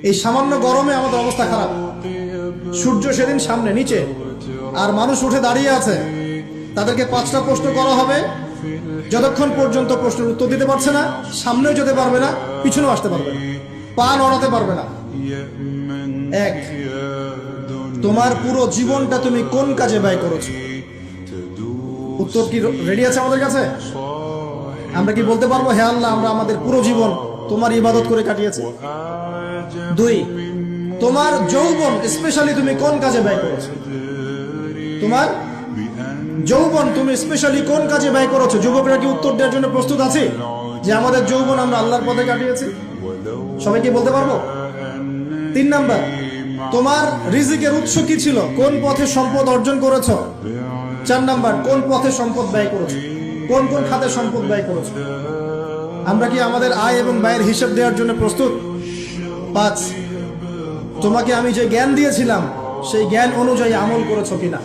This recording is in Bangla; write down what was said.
এই সামান্য গরমে আমাদের অবস্থা খারাপ। সূর্য সেদিন সামনে নিচে, আর মানুষ উঠে দাঁড়িয়ে আছে। তাদেরকে 5টা প্রশ্ন করা হবে, যতক্ষণ পর্যন্ত প্রশ্নের উত্তর দিতে পারছে না, সামনেও যেতে পারবে না, পিছনেও আসতে পারবে না, পা নড়াতে পারবে না। এক, তোমার পুরো জীবনটা তুমি কোন কাজে ব্যয় করেছো? উত্তর কি রেডি আছে আমাদের কাছে? আমরা কি বলতে পারবো, হে আল্লাহ, আমরা আমাদের পুরো জীবন তোমার ইবাদত করে কাটিয়েছি? 2, তোমার যৌবন স্পেশালি তুমি কোন কাজে ব্যয় করেছো? তোমার যৌবন তুমি স্পেশালি কোন কাজে ব্যয় করেছো? যুবকরা কি উত্তর দেওয়ার জন্য প্রস্তুত আছে যে আমাদের যৌবন আমরা আল্লাহর পথে কাটিয়েছি? সবাই কি বলতে পারবো? 3 নাম্বার, তোমার রিজিকের উৎস কি ছিল? কোন পথে সম্পদ অর্জন করেছো? 4 নাম্বার, কোন পথে সম্পদ ব্যয় করেছো? কোন কোন খাতে সম্পদ ব্যয় করেছো? আমরা কি আমাদের আয় এবং ব্যয়ের হিসাব দেওয়ার জন্য প্রস্তুত? 5, তোমাকে আমি যে জ্ঞান দিয়েছিলাম সেই জ্ঞান অনুযায়ী আমল করেছো কিনা?